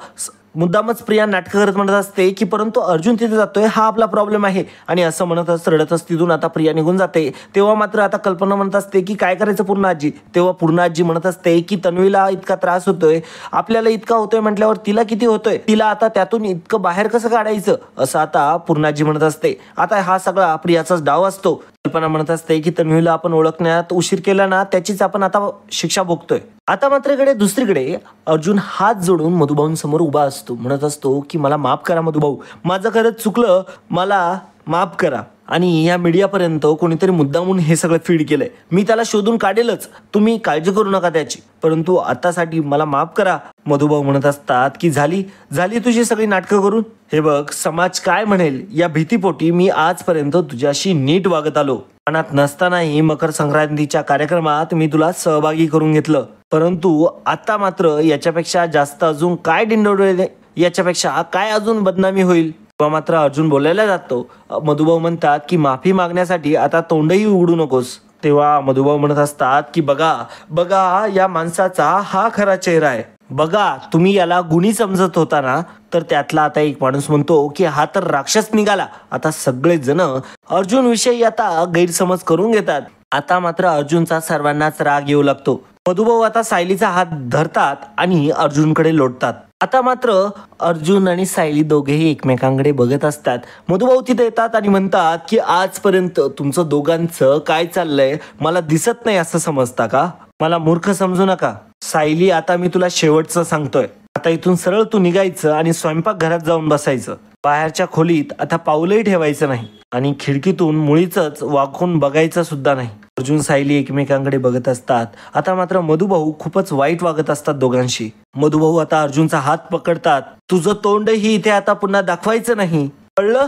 Speaker 1: मुद्दामच प्रिया नाटक करत म्हणत असते की परंतु अर्जुन तिथे जातोय हा आपला प्रॉब्लेम आहे आणि असं म्हणतच रडतच तिथून आता प्रिया निघून जाते. तेव्हा मात्र आता कल्पना म्हणत असते की काय करायचं पूर्णाजी. तेव्हा पूर्णाजी म्हणत असते की तन्वीला इतका त्रास होतोय आपल्याला इतका होतोय म्हटल्यावर तिला किती होतोय. तिला आता त्यातून इतकं बाहेर कसं काढायचं असं आता पूर्णाजी म्हणत असते. आता हा सगळा प्रियाचाच डाव असतो. कल्पना म्हणत असते की तन्वीला आपण ओळखण्यात उशीर केला ना त्याचीच आपण आता शिक्षा भोगतोय. आता मात्र इकडे दुसरीकडे अर्जुन हात जोडून मधुभाऊंसमोर उभा असतो. म्हणत असतो की मला माफ करा मधुभाऊ. माझं खरंच चुकलं. मला माफ करा. आणि या मीडियापर्यंत कोणीतरी मुद्दामून हे सगळं फीड केलंय. मी त्याला शोधून काढेलच. तुम्ही काळजी करू नका त्याची. परंतु आतासाठी मला माफ करा. मधुभाऊ म्हणत असतात की झाली तुझी सगळी नाटकं करून. हे बघ समाज काय म्हणेल या भीतीपोटी मी आजपर्यंत तुझ्याशी नीट वागत आलो. मनात नसतानाही मकर संक्रांतीच्या कार्यक्रमात मी तुला सहभागी करून घेतलं. परंतु आता मात्र याच्यापेक्षा जास्त अजून काय डिंडोरे याच्यापेक्षा काय अजून बदनामी होईल. तेव्हा मात्र अर्जुन बोलायला जातो. मधुभाऊ म्हणतात की माफी मागण्यासाठी आता तोंडही उघडू नकोस. तेव्हा मधुभाऊ म्हणत असतात की बघा या माणसाचा हा खरा चेहरा आहे. बघा तुम्ही याला गुणी समजत होता ना तर त्यातला आता एक माणूस म्हणतो की हा तर राक्षस निघाला. आता सगळे जण अर्जुन विषयी आता गैरसमज करून घेतात. आता मात्र अर्जुनचा सर्वांनाच राग येऊ लागतो. मधुभाऊ आता सायलीचा हात धरतात आणि अर्जुनकडे लोटतात. आता मात्र अर्जुन आणि सायली दोघेही एकमेकांकडे बघत असतात. मधुभाऊ तिथे येतात आणि म्हणतात की आजपर्यंत तुमचं दोघांचं काय चाललंय मला दिसत नाही असं समजता का. मला मूर्ख समजू नका. सायली आता मी तुला शेवटचं सांगतोय. आता इथून सरळ तू निघायचं आणि स्वयंपाक घरात जाऊन बसायचं. बाहेरच्या खोलीत आता पाऊलही ठेवायचं नाही आणि खिडकीतून मुळीच वाकून बघायचं सुद्धा नाही. अर्जुन सायली एकमेकांकडे बघत असतात. आता मात्र मधुभाऊ खूपच वाईट वागत असतात दोघांशी. मधुभाऊ आता अर्जुनचा हात पकडतात. तुझं तोंडही इथे आता पुन्हा दाखवायचं नाही कळलं.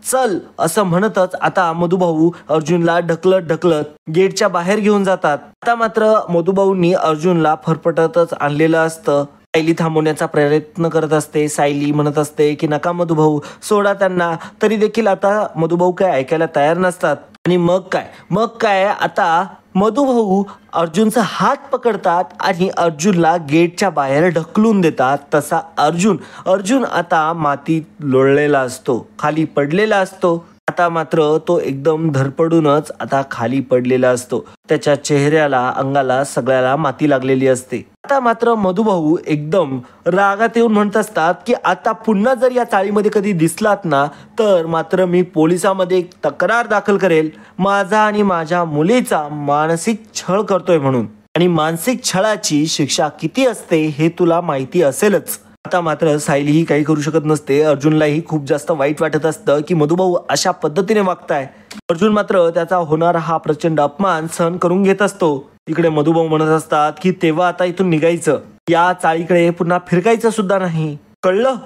Speaker 1: चल असं म्हणतच आता मधुभाऊ अर्जुनला ढकलत गेटच्या बाहेर घेऊन जातात. आता मात्र मधुभाऊंनी अर्जुनला फरफटतच आणलेलं असतं. सायली थांबवण्याचा प्रयत्न करत असते. सायली म्हणत असते की नका मधुभाऊ सोडा त्यांना. तरी देखील आता मधुभाऊ काय ऐकायला तयार नसतात. आणि मग काय आता मधुभाऊ अर्जुनचा हात पकडतात आणि अर्जुनला गेटच्या बाहेर ढकलून देतात. तसा अर्जुन आता मातीत लोळलेला असतो, खाली पडलेला असतो. आता मात्र तो एकदम धडपडूनच आता खाली पडलेला असतो. त्याच्या चेहऱ्याला, अंगाला सगळ्याला माती लागलेली असते. आता मात्र मधुभाऊ एकदम रागात येऊन म्हणत असतात की आता पुन्हा जर या चाळीमध्ये कधी दिसलात ना तर मात्र मी पोलिसांमध्ये एक तक्रार दाखल करेल, माझा आणि माझ्या मुलीचा मानसिक छळ करतोय म्हणून. आणि मानसिक छळाची शिक्षा किती असते हे तुला माहिती असेलच. आता मात्र सायली ही काही करू शकत नसते. अर्जुनलाही खूप जास्त वाईट वाटत असतं की मधुभाऊ अशा पद्धतीने वागताय. अर्जुन मात्र त्याचा होणारा हा प्रचंड अपमान सहन करून घेत असतो. इकडे मधुभाऊ म्हणत असतात की तेव्हा आता इथून निघायचं, या चाळीकडे पुन्हा फिरकायचं सुद्धा नाही, कळलं,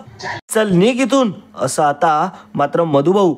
Speaker 1: चल निघ इथून, असं आता मात्र मधुभाऊ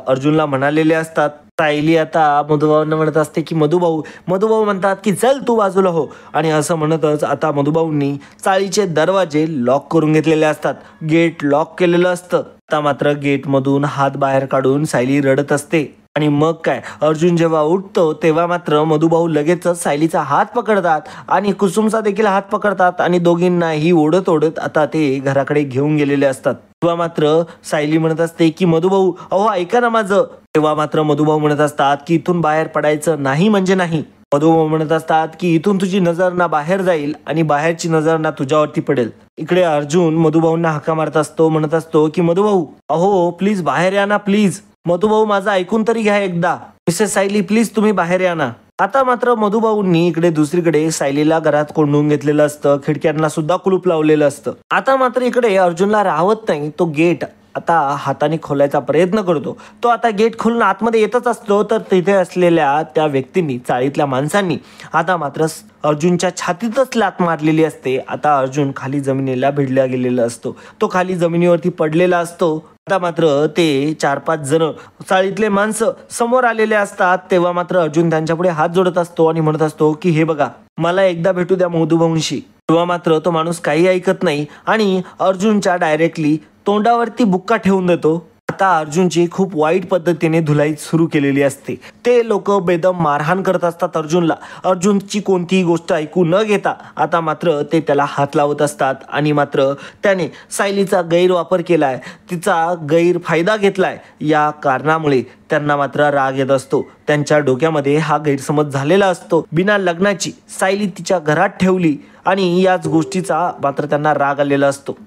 Speaker 1: अर्जुनला म्हणालेले असतात. सायली आता मधुभाऊंना म्हणत असते की मधुभाऊ म्हणतात की चल तू बाजूला हो. आणि असं म्हणतच आता मधुभाऊंनी चाळीचे दरवाजे लॉक करून घेतलेले असतात. गेट लॉक केलेलं असतं. आता मात्र गेट मधून हात बाहेर काढून सायली रडत असते. आणि मग काय, अर्जुन जेव्हा उठतो तेव्हा मात्र मधुभाऊ लगेचच सायलीचा हात पकडतात आणि कुसुमचा देखील हात पकडतात आणि दोघींनाही ओढत ओढत आता ते घराकडे घेऊन गेलेले असतात. तेव्हा मात्र सायली म्हणत असते की मधुभाऊ अहो ऐका ना माझं. तेव्हा मात्र मधुभाऊ म्हणत असतात की इथून बाहेर पडायचं नाही म्हणजे नाही. मधुभाऊ म्हणत असतात की इथून तुझी नजर ना बाहेर जाईल आणि बाहेरची नजर ना तुझ्यावरती पडेल. इकडे अर्जुन मधुभाऊंना हाका मारत असतो, म्हणत असतो की मधुभाऊ अहो प्लीज बाहेर या ना प्लीज. मधुभाऊ माझं ऐकून तरी घ्या एकदा. मिसेस सायली प्लीज तुम्ही बाहेर या ना. आता मात्र मधुभाऊंनी इकडे दुसरीकडे सायलीला घरात कोंडून घेतलेलं असतं. खिडक्यांना सुद्धा कुलूप लावलेलं असतं. आता मात्र इकडे अर्जुनला राहत नाही. तो गेट आता हाताने खोलायचा प्रयत्न करतो. तो आता गेट खोलून आतमध्ये येतच असतो तर तिथे असलेल्या त्या व्यक्तींनी, चाळीतल्या माणसांनी आता मात्र अर्जुनच्या छातीतच लात मारलेली असते. आता अर्जुन खाली जमिनीला भिडला गेलेला असतो. तो खाली जमिनीवरती पडलेला असतो. आता मात्र ते 4-5 जण चाळीतले माणसं समोर आलेले असतात. तेव्हा मात्र अर्जुन त्यांच्यापुढे हात जोडत असतो आणि म्हणत असतो की हे बघा मला एकदा भेटू द्या मधुभाऊंशी. तेव्हा मात्र तो माणूस काही ऐकत नाही आणि अर्जुनच्या डायरेक्टली तोंडावरती बुक्का ठेवून देतो. आता अर्जुनची खूप वाईट पद्धतीने धुलाई सुरू केलेली असते. ते लोक बेदम मारहाण करत असतात अर्जुनला. अर्जुनची कोणतीही गोष्ट ऐकू न घेता आता मात्र ते त्याला हात लावत असतात आणि मात्र त्याने सायलीचा गैरवापर केलाय, तिचा गैरफायदा घेतलाय, या कारणामुळे त्यांना मात्र राग येत असतो. त्यांच्या डोक्यामध्ये हा गैरसमज झालेला असतो. बिना लग्नाची सायली तिच्या घरात ठेवली आणि याच गोष्टीचा मात्र त्यांना राग आलेला असतो.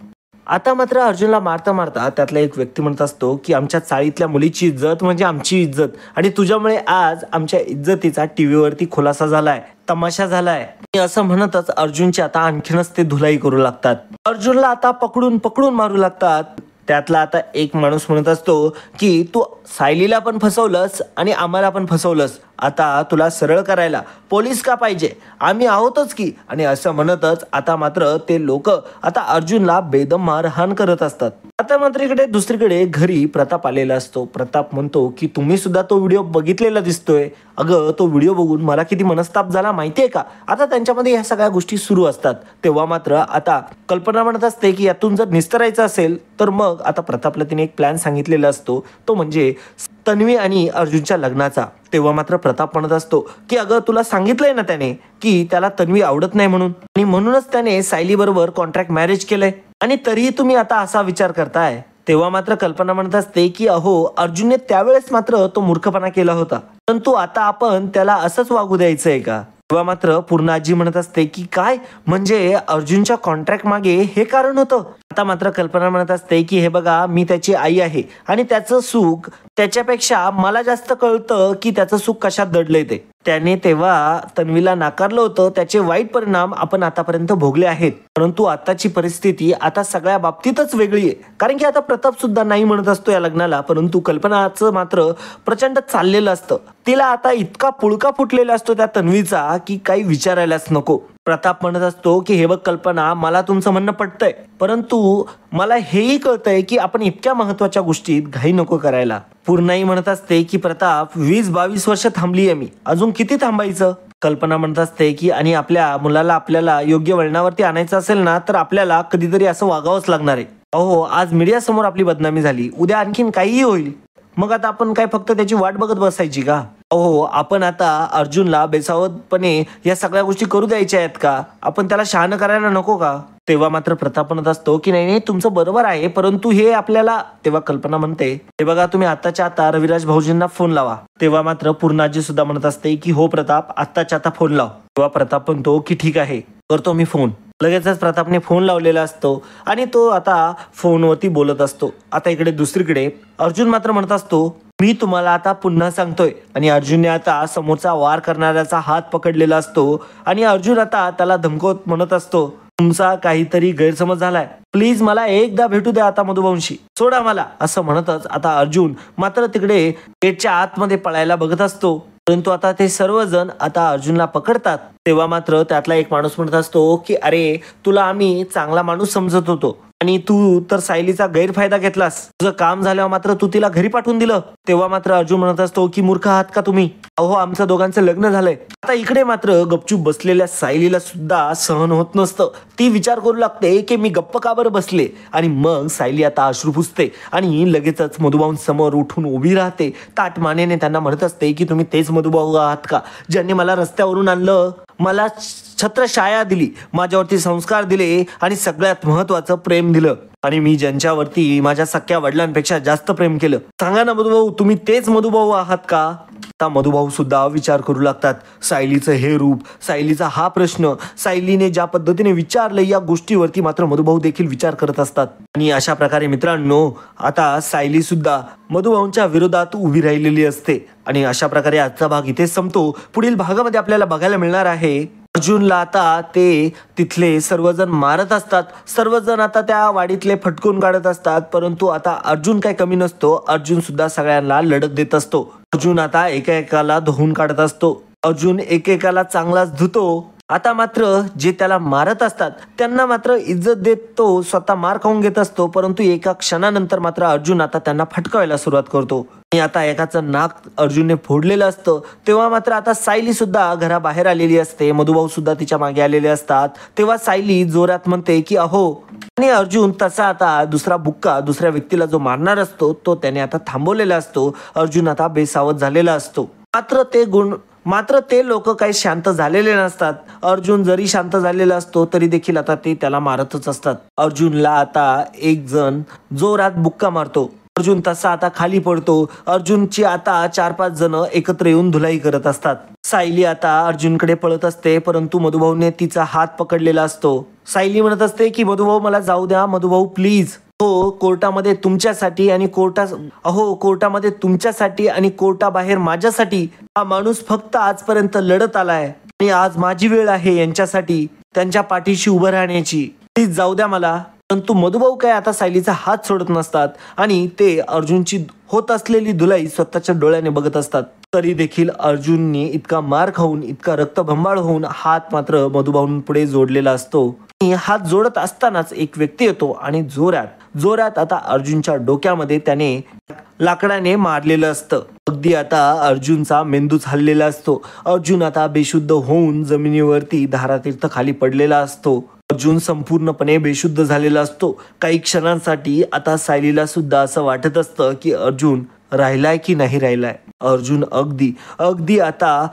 Speaker 1: आता मात्र अर्जुनला मारता मारता त्यातला एक व्यक्ती म्हणत असतो की आमच्या चाळीतल्या मुलीची इज्जत म्हणजे आमची इज्जत आणि तुझ्यामुळे आज आमच्या इज्जतीचा टीव्हीवरती खुलासा झालाय, तमाशा झालाय. असं म्हणतच अर्जुनची आता आणखीनच ते धुलाई करू लागतात. अर्जुनला आता पकडून मारू लागतात. त्यातला आता एक माणूस म्हणत असतो की तू सायलीला पण फसवलंस आणि आम्हाला पण फसवलंस. आता तुला सरळ करायला पोलीस का पाहिजे, आम्ही आहोतच की. आणि असं म्हणतच आता मात्र ते लोक आता अर्जुनला बेदम मारहाण करत असतात. आता मात्र इकडे दुसरीकडे घरी प्रताप आलेला असतो. प्रताप म्हणतो की तुम्ही सुद्धा तो व्हिडिओ बघितलेला दिसतोय. अगं तो व्हिडिओ बघून मला किती मनस्ताप झाला माहितीये का. आता त्यांच्यामध्ये ह्या सगळ्या गोष्टी सुरू असतात. तेव्हा मात्र आता कल्पना म्हणत असते की यातून जर निस्तरायचं असेल तर मग आता प्रतापला तिने एक प्लॅन सांगितलेला असतो, तो म्हणजे तन्वी आणि अर्जुनच्या लग्नाचा. तेव्हा मात्र प्रताप म्हणत असतो की अगं तुला सांगितलंय ना त्याने की त्याला तन्वी आवडत नाही म्हणून, आणि म्हणूनच त्याने सायली बरोबर कॉन्ट्रॅक्ट मॅरेज केलंय आणि तरीही तुम्ही आता असा विचार करताय. तेव्हा मात्र कल्पना म्हणत असते की अहो अर्जुनने त्यावेळेस मात्र तो मूर्खपणा केला होता, परंतु आता आपण त्याला असंच वागू द्यायचंय का. तेव्हा मात्र पूर्ण आजी म्हणत असते की काय म्हणजे अर्जुनच्या कॉन्ट्रॅक्ट मागे हे कारण होतं. आता मात्र कल्पना म्हणत असते की हे बघा मी त्याची आई आहे आणि त्याचं सुख त्याच्यापेक्षा मला जास्त कळतं की त्याचं सुख कशात दडलंय ते. त्याने तेव्हा तन्वीला नाकारलं होतं, त्याचे वाईट परिणाम आपण आतापर्यंत भोगले आहेत. परंतु आताची परिस्थिती आता सगळ्या बाबतीतच वेगळी आहे. कारण की आता प्रताप सुद्धा नाही म्हणत असतो या लग्नाला, परंतु कल्पनाचं मात्र प्रचंड चाललेलं असतं. तिला आता इतका पुळका फुटलेला असतो त्या तन्वीचा की काही विचारायलाच नको. प्रताप म्हणत असतो की हे बघ कल्पना, मला तुमचं म्हणणं पटतंय, परंतु मला हेही कळतंय की आपण इतक्या महत्वाच्या गोष्टीत घाई नको करायला. पूर्णाई म्हणत असते की प्रताप 20-22 वर्ष थांबलीये मी, अजून किती थांबायचं. कल्पना म्हणत असते की आणि आपल्या मुलाला आपल्याला योग्य वळणावरती आणायचं असेल ना तर आपल्याला कधीतरी असं वागावंच लागणार आहे. अहो आज मीडिया समोर आपली बदनामी झाली, उद्या आणखीन काहीही होईल, मग आता आपण काय फक्त त्याची वाट बघत बसायची का. अहो आपण आता अर्जुनला बेसावधपणे या सगळ्या गोष्टी करू द्यायच्या आहेत का? आपण त्याला शहाणं करायला नको का? तेव्हा मात्र प्रताप म्हणत असतो की नाही नाही तुमचं बरोबर आहे, परंतु हे आपल्याला. तेव्हा कल्पना म्हणते हे बघा तुम्ही आत्ताच्या आता रविराज भाऊजींना फोन लावा. तेव्हा मात्र पूर्णाजी सुद्धा म्हणत असते की हो प्रताप आत्ताच्या आता फोन लाव. तेव्हा प्रताप म्हणतो की ठीक आहे करतो मी फोन. लगेचच प्रतापने फोन लावलेला असतो आणि तो आता फोनवरती बोलत असतो. आता इकडे दुसरीकडे अर्जुन मात्र म्हणत असतो मी तुम्हाला आता पुन्हा सांगतोय. आणि अर्जुनने आता समोरचा वार करणाऱ्याचा हात पकडलेला असतो आणि अर्जुन आता त्याला धमकवत म्हणत असतो तुमचा काहीतरी गैरसमज झालाय, प्लीज मला एकदा भेटू द्या आता मधुभाऊंशी, सोडा मला. असं म्हणतच आता अर्जुन मात्र तिकडे गेटच्या आतमध्ये पळायला बघत असतो. परंतु आता ते सर्वजण आता अर्जुनला पकडतात. तेव्हा मात्र त्यातला एक माणूस म्हणत असतो की अरे तुला आम्ही चांगला माणूस समजत होतो आणि तू तर सायलीचा गैरफायदा घेतलास. तुझं काम झाल्यावर मात्र तू तिला घरी पाठवून दिलं. तेव्हा मात्र अर्जुन म्हणत असतो की मूर्ख आहात का तुम्ही? अहो आमचं दोघांचं लग्न झालंय. आता इकडे मात्र गपचूप बसलेल्या सायलीला सुद्धा सहन होत नसतं. ती विचार करू लागते की मी गप्प का बरं बसले. आणि मग सायली आता अश्रू पुसते आणि लगेचच मधुभाऊंसमोर उठून उभी राहते. ताट मानेने त्यांना म्हणत असते की तुम्ही तेच मधुभाऊ आहात का ज्यांनी मला रस्त्यावरून आणलं, मला छत्रछाया दिली, माझ्यावरती संस्कार दिले आणि सगळ्यात महत्वाचं प्रेम दिलं, आणि मी ज्यांच्यावरती माझ्या सख्या वडिलांपेक्षा जास्त प्रेम केलं. सांगा ना मधुभाऊ तुम्ही तेच मधुभाऊ आहात का? आता मधुभाऊ सुद्धा विचार करू लागतात. सायलीचं हे रूप, सायलीचा हा प्रश्न, सायलीने ज्या पद्धतीने विचारलं या गोष्टीवरती मात्र मधुभाऊ देखील विचार करत असतात. आणि अशा प्रकारे मित्रांनो आता सायली सुद्धा मधुभाऊंच्या विरोधात उभी राहिलेली असते. आणि अशा प्रकारे आजचा भाग इथेच संपतो. पुढील भागामध्ये आपल्याला बघायला मिळणार आहे अर्जुनला आता ते तिथले सर्वजण मारत असतात. सर्वजण आता त्या वाडीतले फटकून काढत असतात. परंतु आता अर्जुन काय कमी नसतो. अर्जुन सुद्धा सगळ्यांना लढत देत असतो. अर्जुन आता एकेकाला धुवून काढत असतो. अर्जुन एकेकाला चांगलाच धुतो. आता मात्र जे त्याला मारत असतात त्यांना मात्र इज्जत देत तो स्वतः मार खाऊन घेत असतो. परंतु एका क्षणानंतर मात्र अर्जुन आता त्यांना फटकावायला सुरुवात करतो. आणि आता एकाचं नाक अर्जुनने फोडलेलं असतं. तेव्हा मात्र आता सायली सुद्धा घराबाहेर आलेली असते. मधुभाऊ सुद्धा तिच्या मागे आलेले असतात. तेव्हा सायली जोरात म्हणते की अहो, आणि अर्जुन तसा आता दुसरा बुक्का दुसऱ्या व्यक्तीला जो मारणार असतो तो त्याने आता थांबवलेला असतो. अर्जुन आता बेसावध झालेला असतो. मात्र ते लोक काही शांत झालेले नसतात. अर्जुन जरी शांत झालेला असतो तरी देखील आता ते त्याला मारतच असतात. अर्जुनला आता एक जण जोरात बुक्का मारतो. अर्जुन तसा आता खाली पडतो. अर्जुनची आता 4-5 जण एकत्र येऊन धुलाई करत असतात. सायली आता अर्जुनकडे पळत असते. परंतु मधुभाऊने तिचा हात पकडलेला असतो. सायली म्हणत असते की मधुभाऊ मला जाऊ द्या, मधुभाऊ प्लीज. कोर्टामध्ये तुमच्यासाठी आणि कोर्टाबाहेर माझ्यासाठी हा माणूस फक्त आजपर्यंत लढत आलाय आणि आज माझी वेळ आहे यांच्यासाठी त्यांच्या पाठीशी उभं राहण्याची. प्लीज जाऊ द्या मला. परंतु मधुभाऊ काय आता सायलीचा हात सोडत नसतात आणि ते अर्जुनची होत असलेली धुलाई स्वतःच्या डोळ्याने बघत असतात. तरी देखील अर्जुनने इतका मार खाऊन इतका रक्तबंबाळ होऊन हात मात्र मधुभाऊंपुढे जोडलेला असतो. हात जोडत असतानाच एक व्यक्ती येतो आणि जोरात आता अर्जुनच्या डोक्यामध्ये त्याने लाकडाने मारलेलं असतं. अगदी आता अर्जुनचा मेंदूच हललेला असतो. अर्जुन आता बेशुद्ध होऊन जमिनीवरती धारातीर्थ खाली पडलेला असतो. अर्जुन संपूर्णपणे बेशुद्ध झालेला असतो. काही क्षणांसाठी आता सायलीला सुद्धा असं वाटत असतं की अर्जुन राहिलाय की नाही राहिलाय. अर्जुन अगदी आता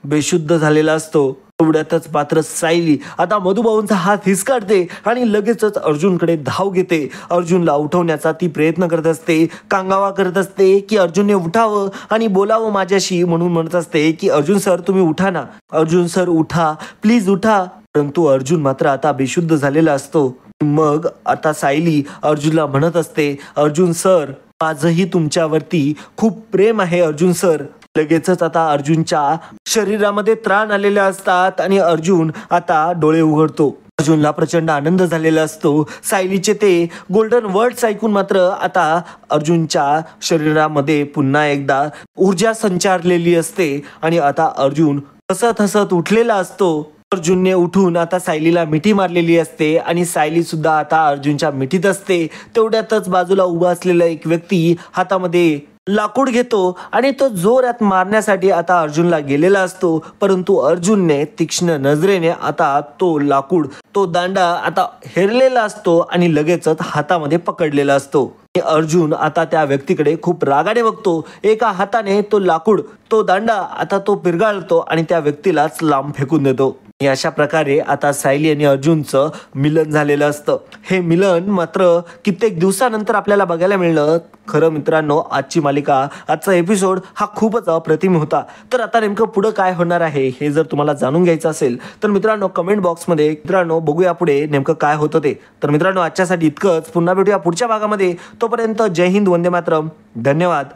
Speaker 1: बेशुद्ध झालेला असतो. तेवढ्यातच मात्र सायली आता मधुभाऊंचा हात हिसकाडते आणि लगेचच अर्जुनकडे धाव घेते. अर्जुनला उठवण्याचा ती प्रयत्न करत असते. कांगावा करत असते की अर्जुनने उठावं आणि बोलावं माझ्याशी. म्हणून म्हणत असते की अर्जुन सर तुम्ही उठा ना, अर्जुन सर उठा, प्लीज उठा. परंतु अर्जुन मात्र आता बेशुद्ध झालेला असतो. मग आता सायली अर्जुनला म्हणत असते अर्जुन सर माझंही तुमच्यावरती खूप प्रेम आहे अर्जुन सर. लगेचच आता अर्जुनच्या शरीरामध्ये त्राण आलेले असतात आणि अर्जुन आता डोळे उघडतो. अर्जुनला प्रचंड आनंद झालेला असतो. सायलीचे ते गोल्डन वर्ड्स ऐकून मात्र आता अर्जुनच्या शरीरामध्ये पुन्हा एकदा ऊर्जा संचारलेली असते आणि आता अर्जुन हसत उठलेला असतो. अर्जुनने उठून आता सायलीला मिठी मारलेली असते आणि सायली सुद्धा आता अर्जुनच्या मिठीत असते. तेवढ्यातच बाजूला उभा असलेला एक व्यक्ती हातामध्ये लाकूड घेतो आणि तो जोरात मारण्यासाठी आता अर्जुनला गेलेला असतो. परंतु अर्जुनने तीक्ष्ण नजरेने आता तो दांडा आता हेरलेला असतो आणि लगेचच हातामध्ये पकडलेला असतो. अर्जुन आता त्या व्यक्तीकडे खूप रागाने बघतो. एका हाताने तो लाकूड, तो दांडा आता तो पिरगाळतो आणि त्या व्यक्तीलाच लांब फेकून देतो. अशा प्रकारे आता सायली आणि अर्जुनचं मिलन झालेलं असतं. हे मिलन मात्र कित्येक दिवसानंतर आपल्याला बघायला मिळलं. खरं मित्रांनो, आजची मालिका, आजचा एपिसोड हा खूपच अप्रतिम होता. तर आता नेमकं पुढं काय होणार आहे हे जर तुम्हाला जाणून घ्यायचं असेल तर मित्रांनो कमेंट बॉक्समध्ये मित्रांनो बघूया पुढे नेमकं काय होतं ते. तर मित्रांनो आजच्यासाठी इतकंच. पुन्हा भेटूया पुढच्या भागामध्ये. तोपर्यंत जय हिंद, वंदे मातरम. धन्यवाद.